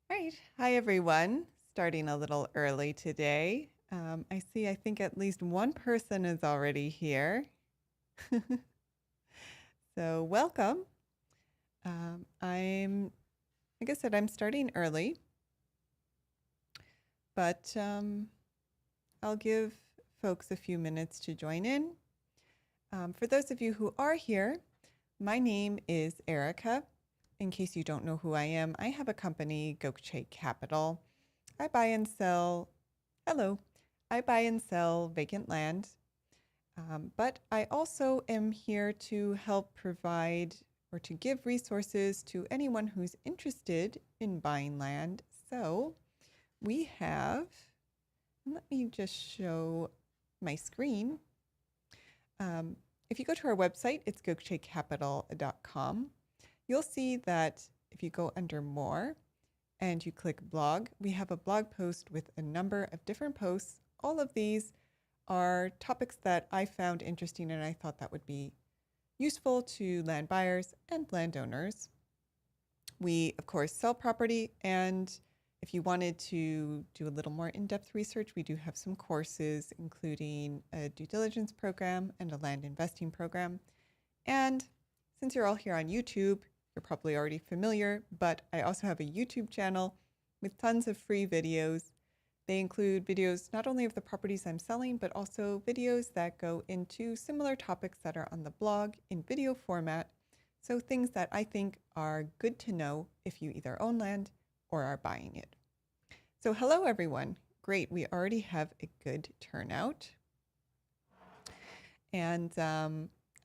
All right. Hi, everyone. Starting a little early today. I think at least one person is already here. So welcome. Like I said, I'm starting early, but I'll give folks a few minutes to join in. For those of you who are here, my name is Erica. In case you don't know who I am, I have a company, Voucher Capital. I buy and sell, hello, I buy and sell vacant land, but I also am here to help provide or to give resources to anyone who's interested in buying land. So we have, let me just show my screen. If you go to our website, it's gokchecapital.com. You'll see that if you go under more and you click blog, we have a blog post with a number of different posts. All of these are topics that I found interesting and I thought that would be useful to land buyers and landowners. We, of course, sell property, and if you wanted to do a little more in-depth research, we do have some courses, including a due diligence program and a land investing program. And since you're all here on YouTube, you're probably already familiar, but I also have a YouTube channel with tons of free videos. They include videos not only of the properties I'm selling, but also videos that go into similar topics that are on the blog in video format. So things that I think are good to know if you either own land or are buying it. So hello, everyone. Great, we already have a good turnout. And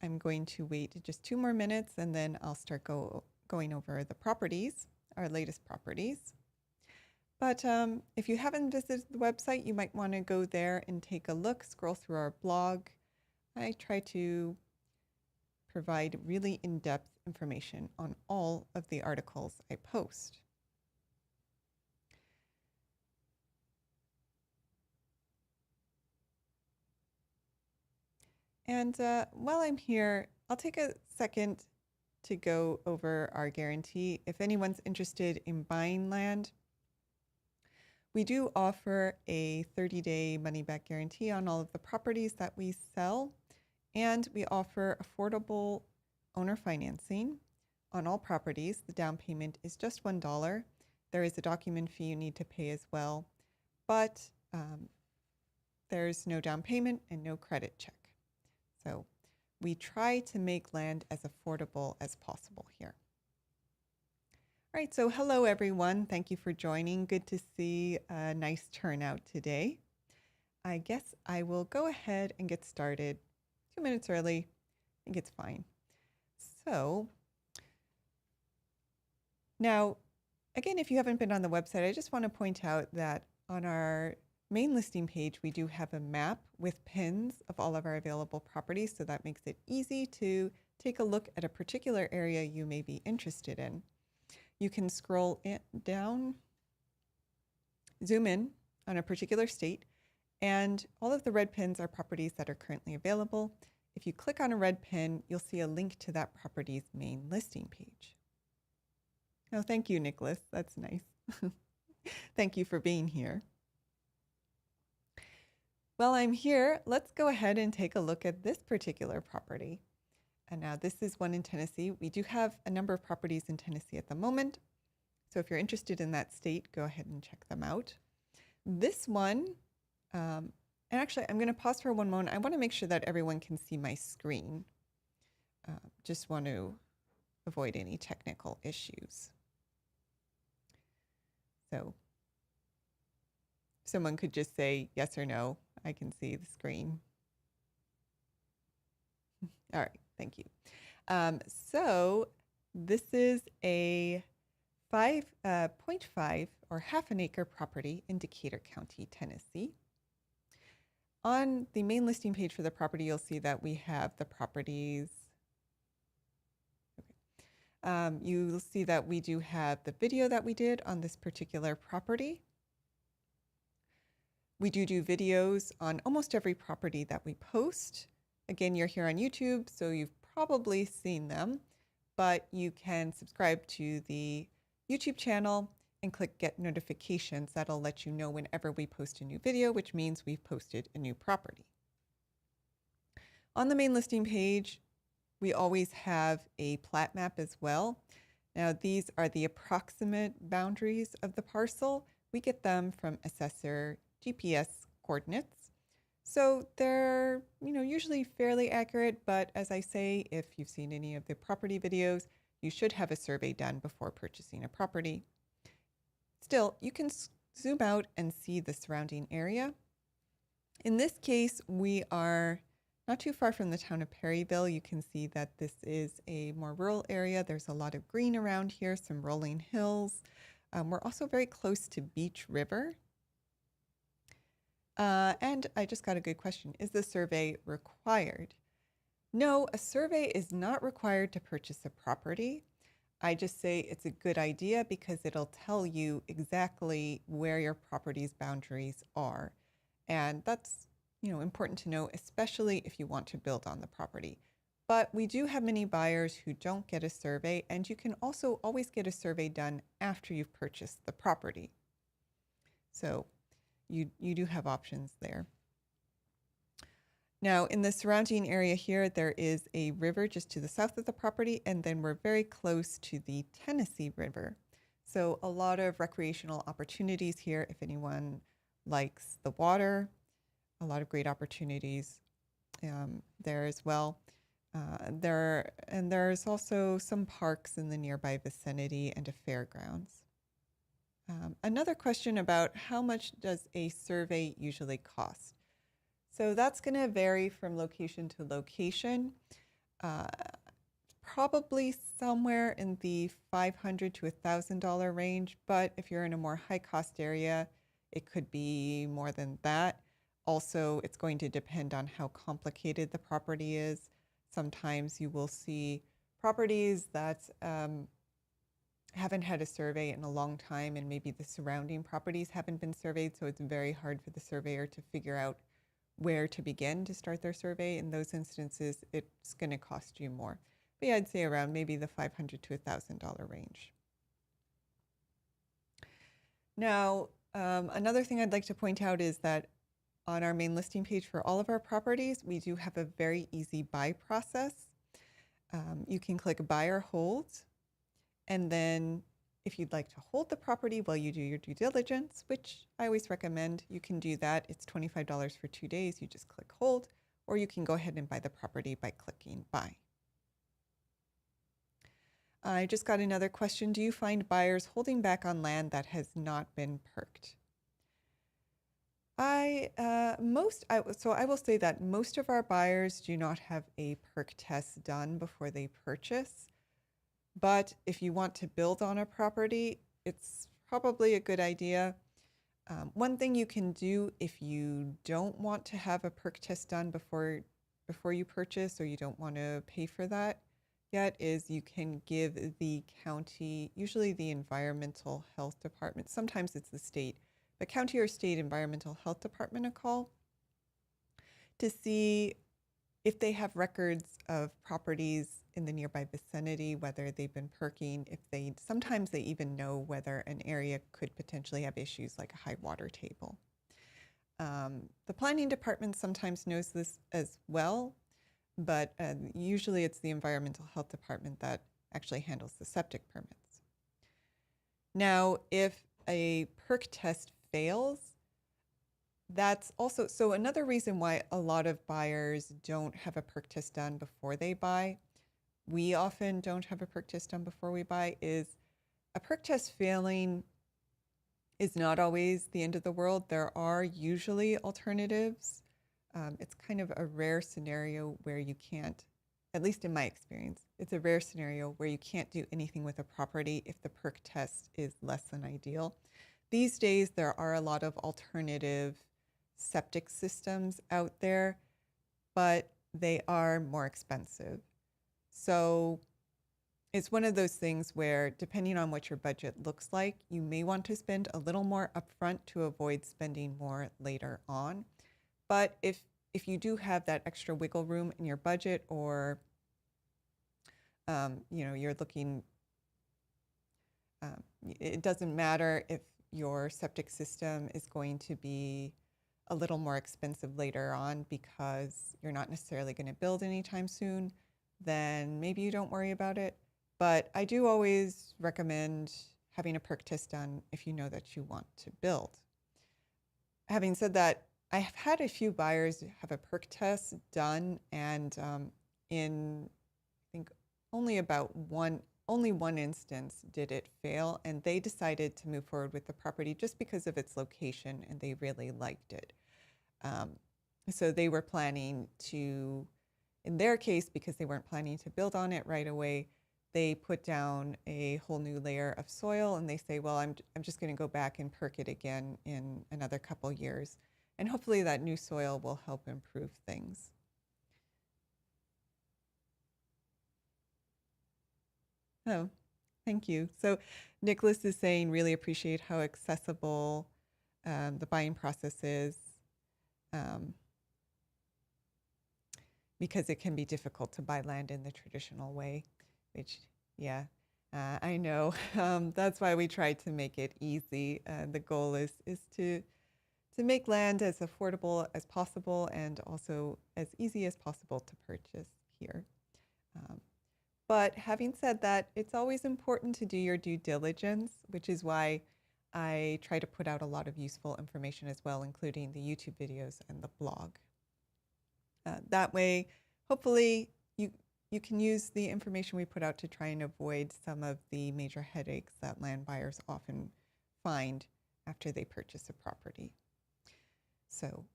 I'm going to wait just 2 more minutes and then I'll start going over the properties, our latest properties. But if you haven't visited the website, you might want to go there and take a look, scroll through our blog. I try to provide really in-depth information on all of the articles I post. And while I'm here, I'll take a second to go over our guarantee. If anyone's interested in buying land, we do offer a 30-day money-back guarantee on all of the properties that we sell, and we offer affordable owner financing on all properties. The down payment is just $1. There is a document fee you need to pay as well, but there's no down payment and no credit check. So we try to make land as affordable as possible here. All right, so hello everyone. Thank you for joining. Good to see a nice turnout today. I guess I will go ahead and get started 2 minutes early. I think it's fine. So now, again, if you haven't been on the website, I just want to point out that on our main listing page, we do have a map with pins of all of our available properties. So that makes it easy to take a look at a particular area you may be interested in. You can scroll down, zoom in on a particular state, and all of the red pins are properties that are currently available. If you click on a red pin, you'll see a link to that property's main listing page. Oh, thank you, Nicholas. That's nice. Thank you for being here. While I'm here, let's go ahead and take a look at this particular property. And now this is one in Tennessee. We do have a number of properties in Tennessee at the moment. So if you're interested in that state, go ahead and check them out. This one, and actually I'm going to pause for one moment. I want to make sure that everyone can see my screen. Just want to avoid any technical issues. So someone could just say yes or no. I can see the screen. All right, thank you. So this is a 5.5 or half an acre property in Decatur County, Tennessee. On the main listing page for the property, you'll see that we have the properties. Okay. You'll see that we do have the video that we did on this particular property. We do videos on almost every property that we post. Again, you're here on YouTube, so you've probably seen them, but you can subscribe to the YouTube channel and click Get Notifications. That'll let you know whenever we post a new video, which means we've posted a new property. On the main listing page, we always have a plat map as well. Now, these are the approximate boundaries of the parcel. We get them from assessor GPS coordinates. So they're, usually fairly accurate, but as I say, if you've seen any of the property videos, you should have a survey done before purchasing a property. Still, you can zoom out and see the surrounding area. In this case, we are not too far from the town of Perryville. You can see that this is a more rural area. There's a lot of green around here, some rolling hills. We're also very close to Beach River. And I just got a good question. Is the survey required? No, a survey is not required to purchase a property. I just say it's a good idea because it'll tell you exactly where your property's boundaries are. And that's important to know, especially if you want to build on the property. But we do have many buyers who don't get a survey, and you can also always get a survey done after you've purchased the property. So you do have options there. Now, in the surrounding area here, there is a river just to the south of the property, and then we're very close to the Tennessee River. So a lot of recreational opportunities here if anyone likes the water. A lot of great opportunities there as well. There's also some parks in the nearby vicinity and a fairgrounds. Another question about how much does a survey usually cost? So that's going to vary from location to location. Probably somewhere in the $500 to $1,000 range, but if you're in a more high cost area, it could be more than that. Also, it's going to depend on how complicated the property is. Sometimes you will see properties that haven't had a survey in a long time, and maybe the surrounding properties haven't been surveyed, so it's very hard for the surveyor to figure out where to begin to start their survey. In those instances, it's going to cost you more. But yeah, I'd say around maybe the $500 to $1,000 range. Now, another thing I'd like to point out is that on our main listing page for all of our properties, we do have a very easy buy process. You can click buy or hold, and then if you'd like to hold the property while you do your due diligence, which I always recommend, you can do that. It's $25 for 2 days. You just click hold, or you can go ahead and buy the property by clicking buy. I just got another question. Do you find buyers holding back on land that has not been perked? I will say that most of our buyers do not have a perk test done before they purchase. But if you want to build on a property, it's probably a good idea. One thing you can do if you don't want to have a perk test done before you purchase, or you don't want to pay for that yet, is you can give the county, usually the environmental health department, sometimes it's the state, but county or state environmental health department a call to see if they have records of properties in the nearby vicinity, whether they've been perking, sometimes they even know whether an area could potentially have issues like a high water table. The planning department sometimes knows this as well, but usually it's the environmental health department that actually handles the septic permits. Now, if a perk test fails, that's also, so another reason why a lot of buyers don't have a perk test done before they buy, we often don't have a perk test done before we buy, is a perk test failing is not always the end of the world. There are usually alternatives. It's kind of a rare scenario where you can't, at least in my experience, it's a rare scenario where you can't do anything with a property if the perk test is less than ideal. These days, there are a lot of alternative septic systems out there, but they are more expensive. So it's one of those things where, depending on what your budget looks like, you may want to spend a little more upfront to avoid spending more later on. But if you do have that extra wiggle room in your budget, or you're looking It doesn't matter if your septic system is going to be a little more expensive later on because you're not necessarily going to build anytime soon, then maybe you don't worry about it. But I do always recommend having a perk test done if you know that you want to build. Having said that, I have had a few buyers have a perk test done, and in I think only one instance did it fail, and they decided to move forward with the property just because of its location, and they really liked it. So they were planning to, in their case, because they weren't planning to build on it right away, they put down a whole new layer of soil, and they say, well, I'm just going to go back and perk it again in another couple years. And hopefully that new soil will help improve things. Oh, thank you. So Nicholas is saying, really appreciate how accessible the buying process is, because it can be difficult to buy land in the traditional way, which, yeah, I know. That's why we try to make it easy. The goal is to make land as affordable as possible and also as easy as possible to purchase here. But having said that, it's always important to do your due diligence, which is why I try to put out a lot of useful information as well, including the YouTube videos and the blog. That way, hopefully, you can use the information we put out to try and avoid some of the major headaches that land buyers often find after they purchase a property. So,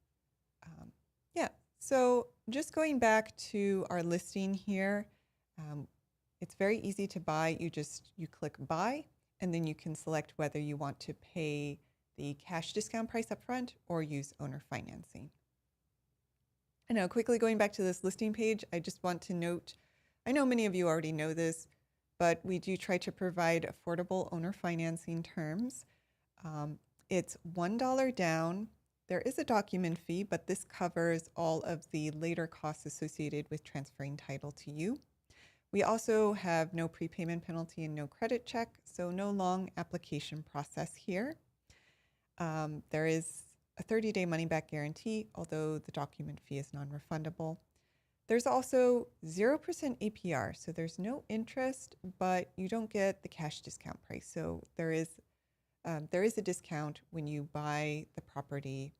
yeah. So just going back to our listing here, it's very easy to buy. You click buy, and then you can select whether you want to pay the cash discount price up front or use owner financing. And now quickly going back to this listing page, I just want to note, I know many of you already know this, but we do try to provide affordable owner financing terms. It's $1 down. There is a document fee, but this covers all of the later costs associated with transferring title to you. We also have no prepayment penalty and no credit check, so no long application process here. There is a 30-day money-back guarantee, although the document fee is non-refundable. There's also 0% APR, so there's no interest, but you don't get the cash discount price. So there is a discount when you buy the property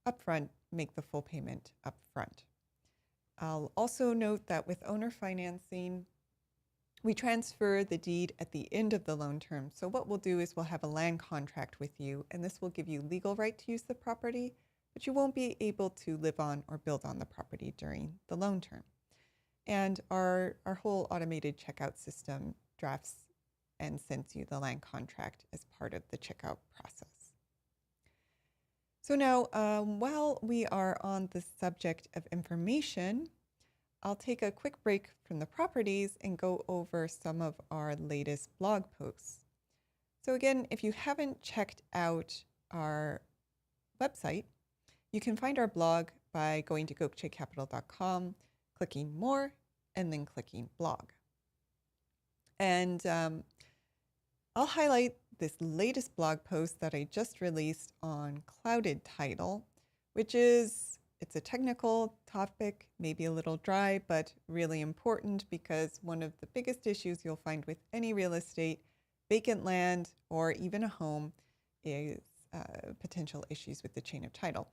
upfront, make the full payment upfront. I'll also note that with owner financing, we transfer the deed at the end of the loan term. So what we'll do is we'll have a land contract with you, and this will give you legal right to use the property, but you won't be able to live on or build on the property during the loan term. And our whole automated checkout system drafts and sends you the land contract as part of the checkout process. So now, while we are on the subject of information, I'll take a quick break from the properties and go over some of our latest blog posts. So again, if you haven't checked out our website, you can find our blog by going to gokcecapital.com, clicking more, and then clicking blog. And I'll highlight this latest blog post that I just released on clouded title, which is, it's a technical topic, maybe a little dry, but really important because one of the biggest issues you'll find with any real estate, vacant land, or even a home is potential issues with the chain of title.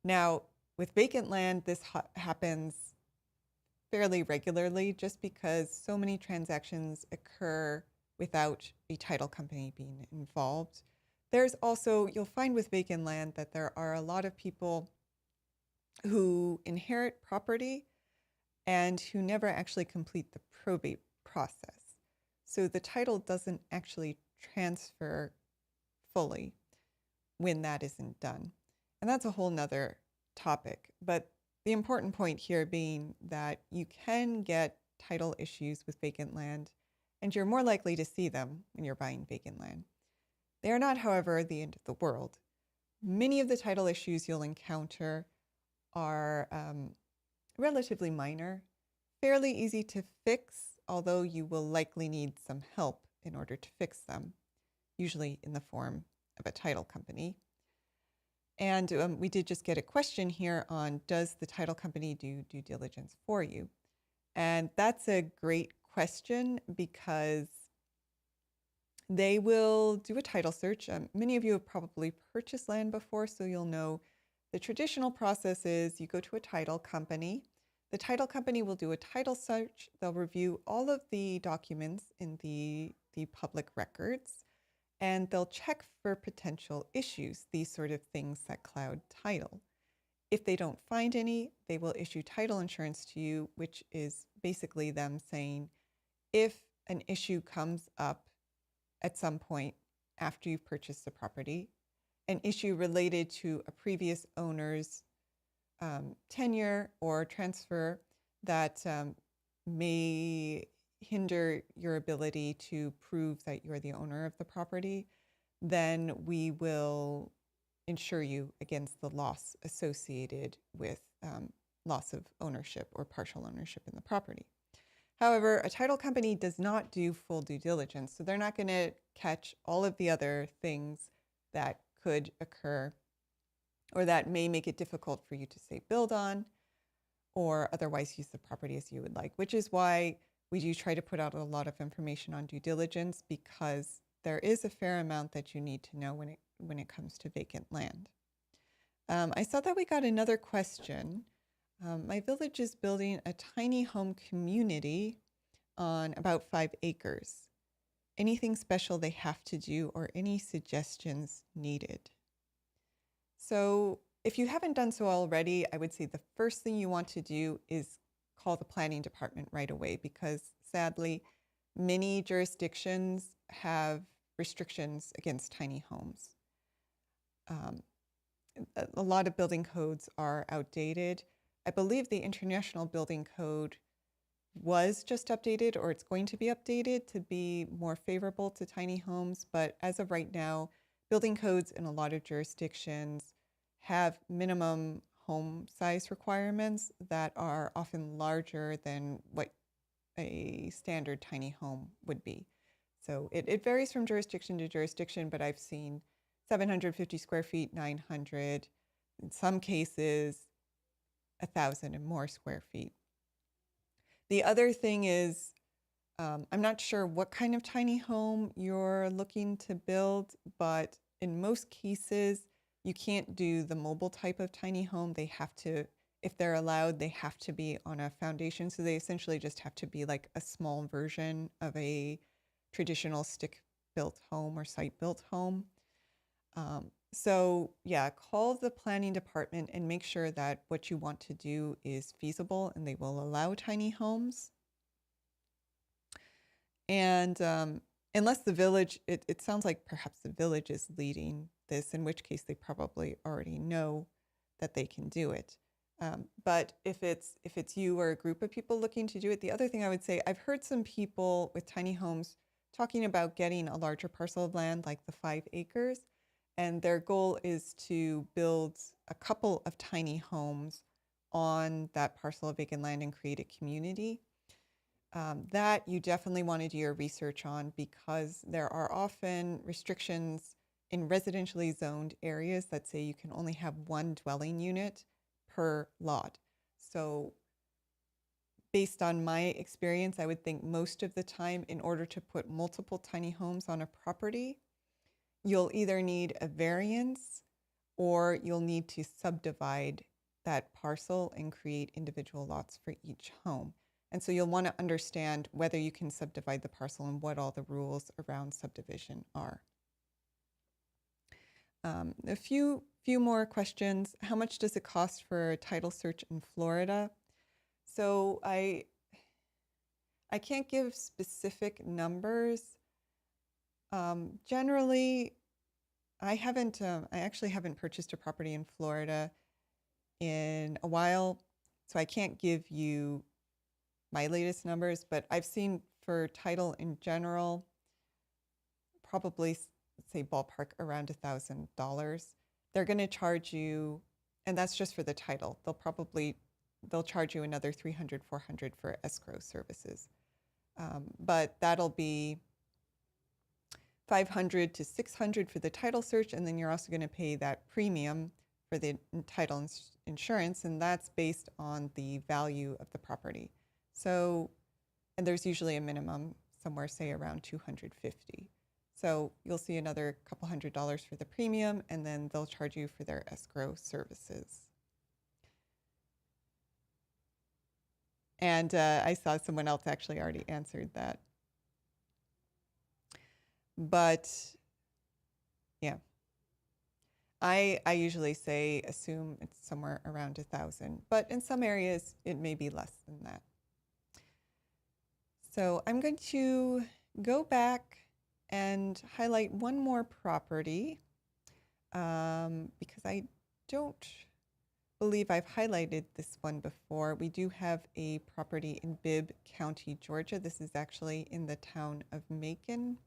Now, with vacant land, this happens fairly regularly just because so many transactions occur without a title company being involved. There's also, you'll find with vacant land that there are a lot of people who inherit property and who never actually complete the probate process. So the title doesn't actually transfer fully when that isn't done. And that's a whole nother topic. But the important point here being that you can get title issues with vacant land, and you're more likely to see them when you're buying vacant land. They are not, however, the end of the world. Many of the title issues you'll encounter are relatively minor, fairly easy to fix, although you will likely need some help in order to fix them, usually in the form of a title company. And we did just get a question here on, does the title company do due diligence for you? And that's a great question because they will do a title search. Many of you have probably purchased land before, so you'll know the traditional process is you go to a title company. The title company will do a title search. They'll review all of the documents in the public records, and they'll check for potential issues, these sort of things that cloud title. If they don't find any, they will issue title insurance to you, which is basically them saying, if an issue comes up at some point after you've purchased the property, an issue related to a previous owner's tenure or transfer that may hinder your ability to prove that you're the owner of the property, then we will insure you against the loss associated with loss of ownership or partial ownership in the property. However, a title company does not do full due diligence, so they're not going to catch all of the other things that could occur or that may make it difficult for you to, say, build on or otherwise use the property as you would like, which is why we do try to put out a lot of information on due diligence, because there is a fair amount that you need to know when it comes to vacant land. I saw that we got another question. My village is building a tiny home community on about 5 acres. Anything special they have to do or any suggestions needed? So if you haven't done so already, I would say the first thing you want to do is call the planning department right away, because sadly, many jurisdictions have restrictions against tiny homes. A lot of building codes are outdated. I believe the International Building Code was just updated, or it's going to be updated to be more favorable to tiny homes. But as of right now, building codes in a lot of jurisdictions have minimum home size requirements that are often larger than what a standard tiny home would be. So it varies from jurisdiction to jurisdiction, but I've seen 750 square feet, 900, in some cases, 1,000 and more square feet. The other thing is, I'm not sure what kind of tiny home you're looking to build, but in most cases, you can't do the mobile type of tiny home. They have to, if they're allowed, they have to be on a foundation. So they essentially just have to be like a small version of a traditional stick-built home or site-built home. So yeah, call the planning department and make sure that what you want to do is feasible and they will allow tiny homes. And unless the village, it sounds like perhaps the village is leading this, in which case they probably already know that they can do it. But if it's you or a group of people looking to do it, the other thing I would say, I've heard some people with tiny homes talking about getting a larger parcel of land, like the 5 acres, and their goal is to build a couple of tiny homes on that parcel of vacant land and create a community. That you definitely want to do your research on, because there are often restrictions in residentially zoned areas that say you can only have 1 dwelling unit per lot. So based on my experience, I would think most of the time, in order to put multiple tiny homes on a property, you'll either need a variance or you'll need to subdivide that parcel and create individual lots for each home. And so you'll want to understand whether you can subdivide the parcel and what all the rules around subdivision are. A few more questions. How much does it cost for a title search in Florida? So I can't give specific numbers. Generally, I actually haven't purchased a property in Florida in a while, so I can't give you my latest numbers, but I've seen for title in general, probably say ballpark around $1,000. They're going to charge you, and that's just for the title. They'll charge you another $300, $400 for escrow services. But that'll be $500 to $600 for the title search, and then you're also going to pay that premium for the title insurance, and that's based on the value of the property. So, and there's usually a minimum somewhere, say around $250. So you'll see another couple $100 for the premium, and then they'll charge you for their escrow services. And I saw someone else actually already answered that. But yeah, I usually say assume it's somewhere around 1,000, but in some areas it may be less than that. So I'm going to go back and highlight one more property because I don't believe I've highlighted this one before. We do have a property in Bibb County, Georgia. This is actually in the town of Macon.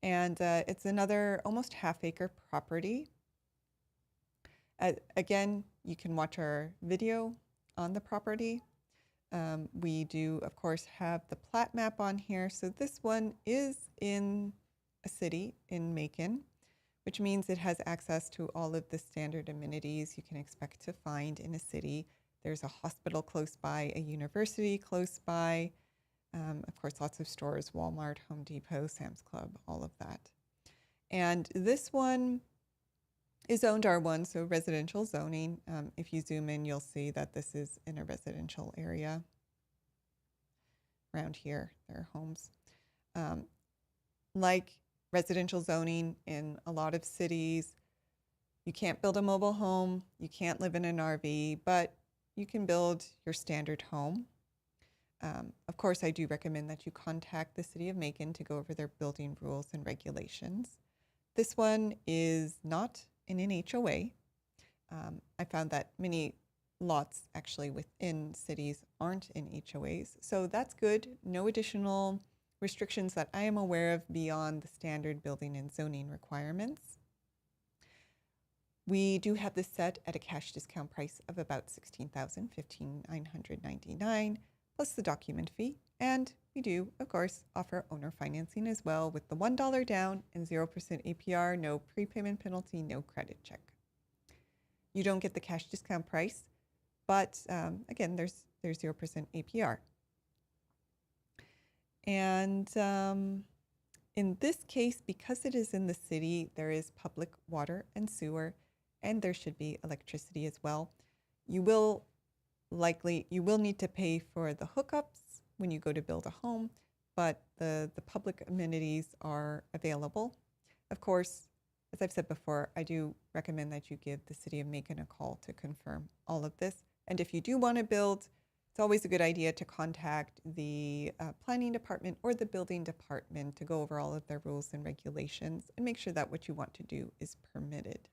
And it's another almost half-acre property. Again, you can watch our video on the property. We do, of course, have the plat map on here. So this one is in a city in Macon, which means it has access to all of the standard amenities you can expect to find in a city. There's a hospital close by, a university close by, of course, lots of stores, Walmart, Home Depot, Sam's Club, all of that. And this one is zoned R1, so residential zoning. If you zoom in, you'll see that this is in a residential area. Around here, there are homes. Like residential zoning in a lot of cities, you can't build a mobile home, you can't live in an RV, but you can build your standard home. Of course, I do recommend that you contact the City of Macon to go over their building rules and regulations. This one is not in an HOA. I found that many lots actually within cities aren't in HOAs, so that's good. No additional restrictions that I am aware of beyond the standard building and zoning requirements. We do have this set at a cash discount price of about $16,000, $15,999, plus the document fee. And we do, of course, offer owner financing as well with the $1 down and 0% APR, no prepayment penalty, no credit check. You don't get the cash discount price, but again, there's 0% APR. And in this case, because it is in the city, there is public water and sewer, and there should be electricity as well. You will need to pay for the hookups when you go to build a home, but the public amenities are available. Of course, as I've said before, I do recommend that you give the City of Macon a call to confirm all of this. And if you do want to build, it's always a good idea to contact the planning department or the building department to go over all of their rules and regulations and make sure that what you want to do is permitted.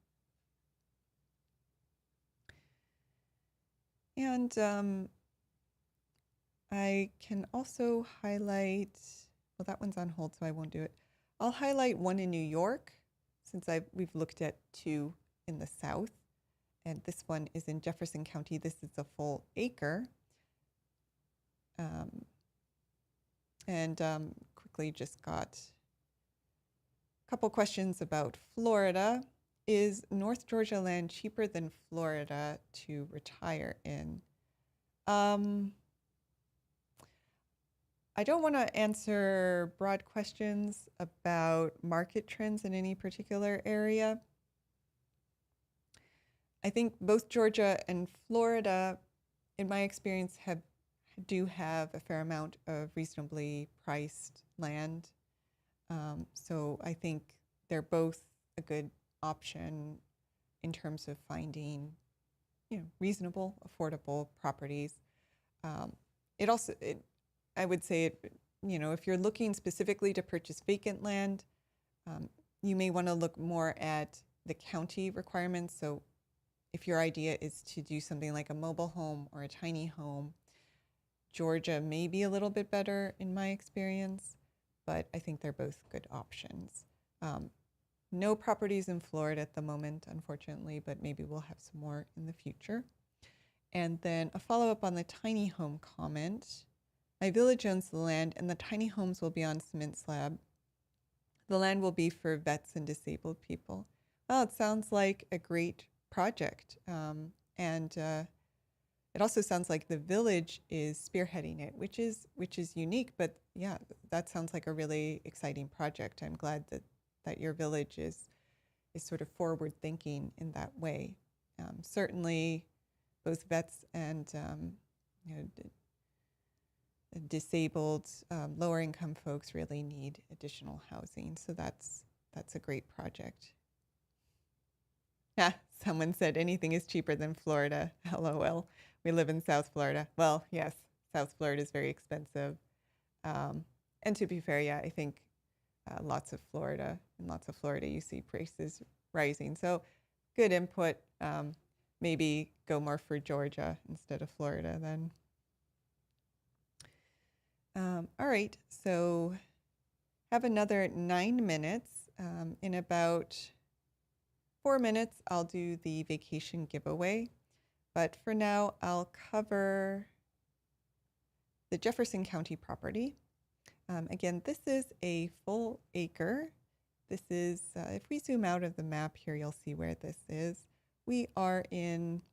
And I can also highlight, well, that one's on hold, so I won't do it. I'll highlight one in New York, since we've looked at two in the south. And this one is in Jefferson County. This is a full acre. Quickly just got a couple questions about Florida. Is North Georgia land cheaper than Florida to retire in? I don't want to answer broad questions about market trends in any particular area. I think both Georgia and Florida, in my experience, do have a fair amount of reasonably priced land. So I think they're both a good option in terms of finding, reasonable, affordable properties. I would say, if you're looking specifically to purchase vacant land, you may want to look more at the county requirements. So if your idea is to do something like a mobile home or a tiny home, Georgia may be a little bit better in my experience, but I think they're both good options. No properties in Florida at the moment, unfortunately, but maybe we'll have some more in the future. And then a follow-up on the tiny home comment. My village owns the land and the tiny homes will be on cement slab. The land will be for vets and disabled people. Well, it sounds like a great project. And it also sounds like the village is spearheading it, which is unique. But yeah, that sounds like a really exciting project. I'm glad that your village is sort of forward thinking in that way. Certainly, both vets and disabled, lower income folks really need additional housing. So that's a great project. Yeah, someone said anything is cheaper than Florida. LOL. We live in South Florida. Well, yes, South Florida is very expensive. And to be fair, yeah, I think lots of Florida you see prices rising. So good input. Maybe go more for Georgia instead of Florida then. All right, so have another 9 minutes. In about 4 minutes, I'll do the vacation giveaway. But for now, I'll cover the Jefferson County property. Again, this is a full acre. This is, if we zoom out of the map here, you'll see where this is. We are in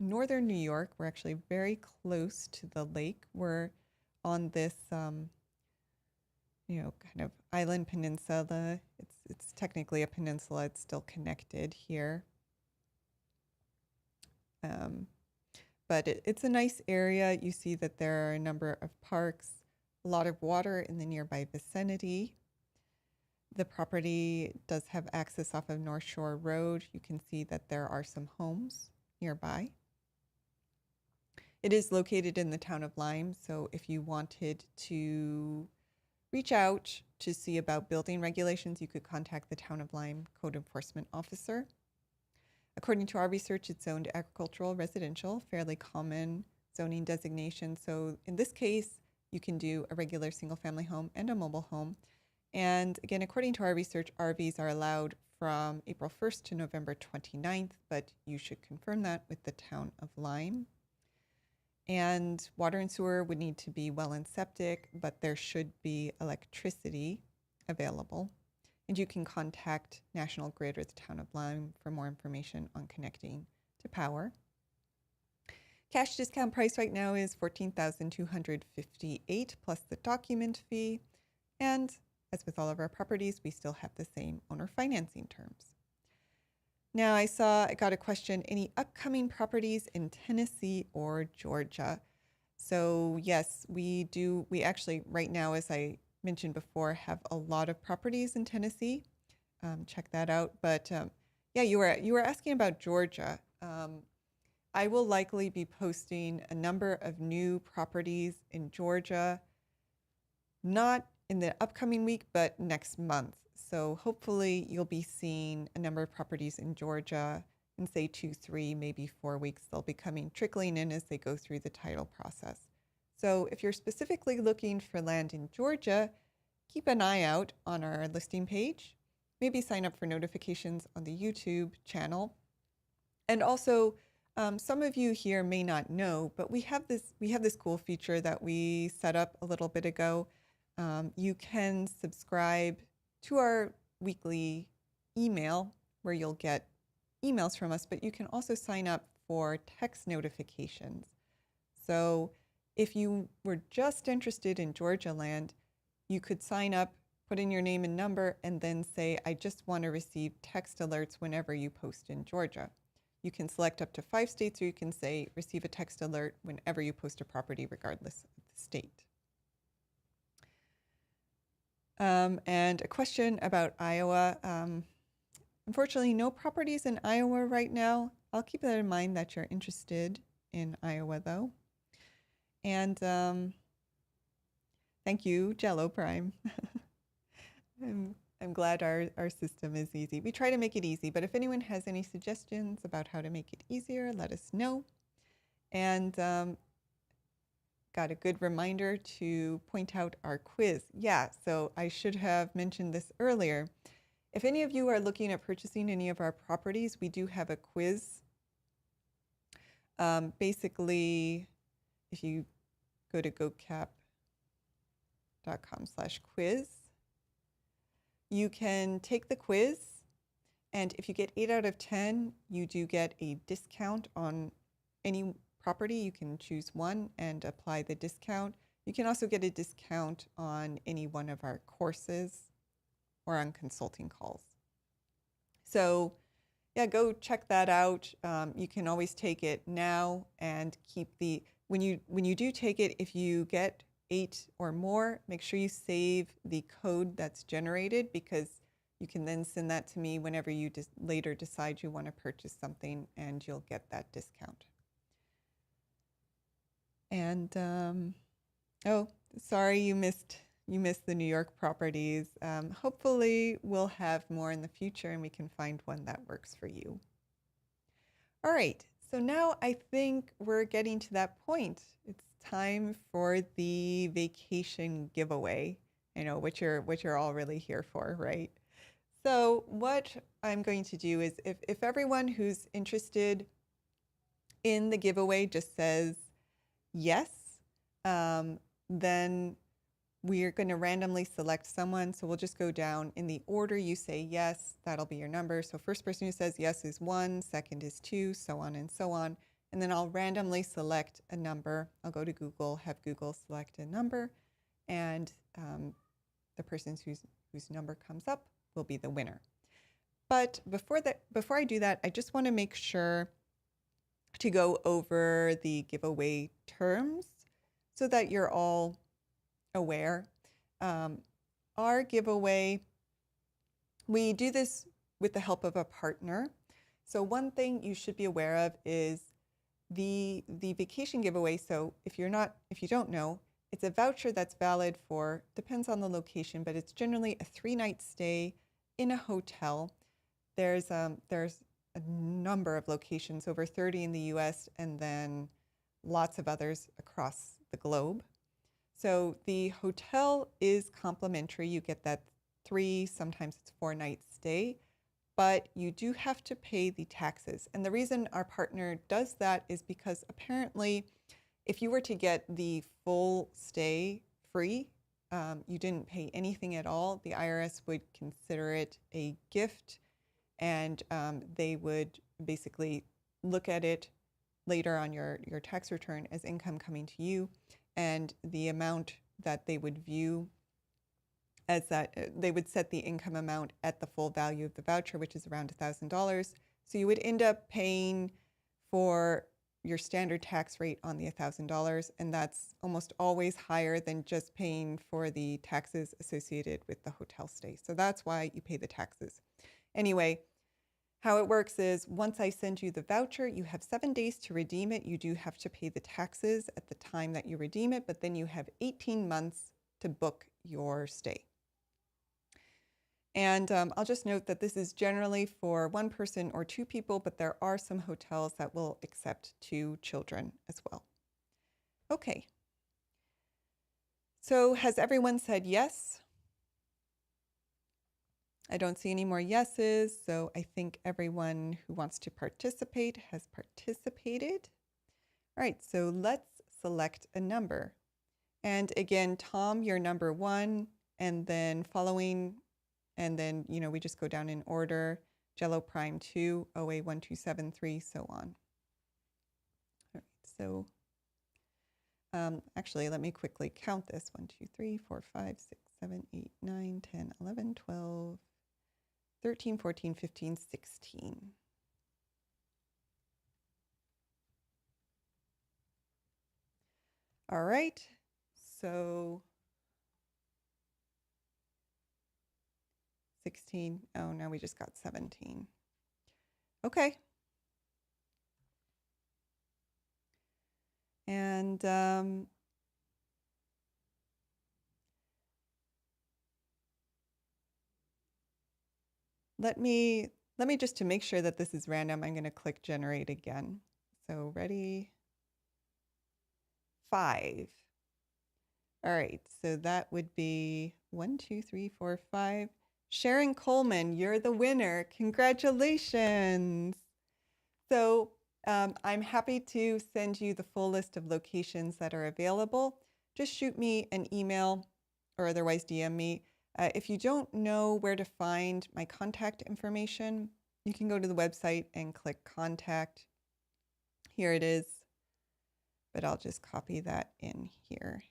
northern New York. We're actually very close to the lake. We're on this, kind of island peninsula. It's technically a peninsula. It's still connected here. But it's a nice area. You see that there are a number of parks, a lot of water in the nearby vicinity. The property does have access off of North Shore Road. You can see that there are some homes nearby. It is located in the town of Lyme, so if you wanted to reach out to see about building regulations, you could contact the town of Lyme code enforcement officer. According to our research, it's zoned agricultural residential, fairly common zoning designation. So in this case, you can do a regular single family home and a mobile home. And again, according to our research, RVs are allowed from April 1st to November 29th, but you should confirm that with the town of Lyme. And water and sewer would need to be well and septic, but there should be electricity available. And you can contact National Grid or the town of Lyme for more information on connecting to power. Cash discount price right now is $14,258 plus the document fee. And as with all of our properties, we still have the same owner financing terms. Now I got a question, any upcoming properties in Tennessee or Georgia? So yes, we do. We actually right now, as I mentioned before, have a lot of properties in Tennessee. Check that out. But yeah, you were asking about Georgia. I will likely be posting a number of new properties in Georgia, not in the upcoming week, but next month. So hopefully you'll be seeing a number of properties in Georgia in say 2, 3, maybe 4 weeks. They'll be trickling in as they go through the title process. So if you're specifically looking for land in Georgia, keep an eye out on our listing page. Maybe sign up for notifications on the YouTube channel. And also, some of you here may not know, but we have this cool feature that we set up a little bit ago. You can subscribe to our weekly email where you'll get emails from us, but you can also sign up for text notifications. So if you were just interested in Georgia land, you could sign up, put in your name and number, and then say, I just want to receive text alerts whenever you post in Georgia. You can select up to 5 states, or you can say, receive a text alert whenever you post a property, regardless of the state. And a question about Iowa. Unfortunately, no properties in Iowa right now. I'll keep that in mind that you're interested in Iowa, though. And thank you, Jello Prime. I'm glad our system is easy. We try to make it easy, but if anyone has any suggestions about how to make it easier, let us know. And got a good reminder to point out our quiz. Yeah, so I should have mentioned this earlier. If any of you are looking at purchasing any of our properties, we do have a quiz. Basically, if you go to gocap.com/quiz, you can take the quiz, and if you get 8 out of 10, you do get a discount on any property. You can choose one and apply the discount. You can also get a discount on any one of our courses or on consulting calls. So yeah, go check that out. You can always take it now and keep when you do take it, if you get 8 or more, make sure you save the code that's generated, because you can then send that to me whenever you later decide you want to purchase something, and you'll get that discount. And oh, sorry you missed the New York properties. Hopefully we'll have more in the future and we can find one that works for you. All right, so now I think we're getting to that point. It's time for the vacation giveaway, which you're all really here for, right? So what I'm going to do is, if everyone who's interested in the giveaway just says yes, then we're going to randomly select someone. So we'll just go down in the order you say yes, that'll be your number. So first person who says yes is 1, second is 2, so on and so on. And then I'll randomly select a number. I'll go to Google, have Google select a number, and the person whose number comes up will be the winner. But before I do that, I just want to make sure to go over the giveaway terms so that you're all aware. Our giveaway, we do this with the help of a partner. So one thing you should be aware of is the vacation giveaway. So if you don't know, it's a voucher that's valid for, depends on the location, but it's generally a 3-night stay in a hotel. There's a number of locations, over 30 in the US, and then lots of others across the globe. So the hotel is complimentary. You get that 3, sometimes it's 4-night stay, but you do have to pay the taxes. And the reason our partner does that is because apparently if you were to get the full stay free, you didn't pay anything at all, the IRS would consider it a gift, and they would basically look at it later on your tax return as income coming to you, and the amount that they would view as that, they would set the income amount at the full value of the voucher, which is around $1,000. So you would end up paying for your standard tax rate on the $1,000, and that's almost always higher than just paying for the taxes associated with the hotel stay. So that's why you pay the taxes. Anyway, how it works is once I send you the voucher, you have 7 days to redeem it. You do have to pay the taxes at the time that you redeem it, but then you have 18 months to book your stay. And I'll just note that this is generally for 1 person or 2 people, but there are some hotels that will accept 2 children as well. Okay. So has everyone said yes? I don't see any more yeses, so I think everyone who wants to participate has participated. All right, so let's select a number. And again, Tom, you're number 1, and then following, and then, we just go down in order. Jello Prime 2, OA 1273, so on. All right, so actually, let me quickly count this. 1, 2, 3, 4, 5, 6, 7, 8, 9, 10, 11, 12, 13, 14, 15, 16. All right, so 16. Oh, now we just got 17. Okay. And let me just, to make sure that this is random, I'm going to click generate again. So ready? 5. All right, so that would be 1, 2, 3, 4, 5. Sharon Coleman, you're the winner. Congratulations. So I'm happy to send you the full list of locations that are available. Just shoot me an email or otherwise DM me If you don't know where to find my contact information, you can go to the website and click contact. Here it is, but I'll just copy that in here.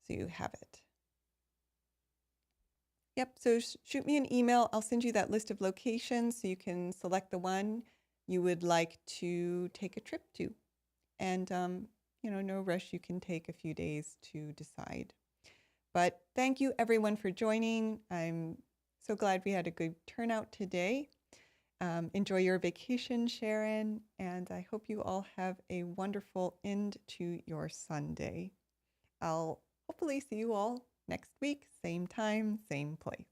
So you have it. Yep, so shoot me an email. I'll send you that list of locations so you can select the one you would like to take a trip to. And, no rush. You can take a few days to decide. But thank you, everyone, for joining. I'm so glad we had a good turnout today. Enjoy your vacation, Sharon, and I hope you all have a wonderful end to your Sunday. I'll hopefully see you all next week, same time, same place.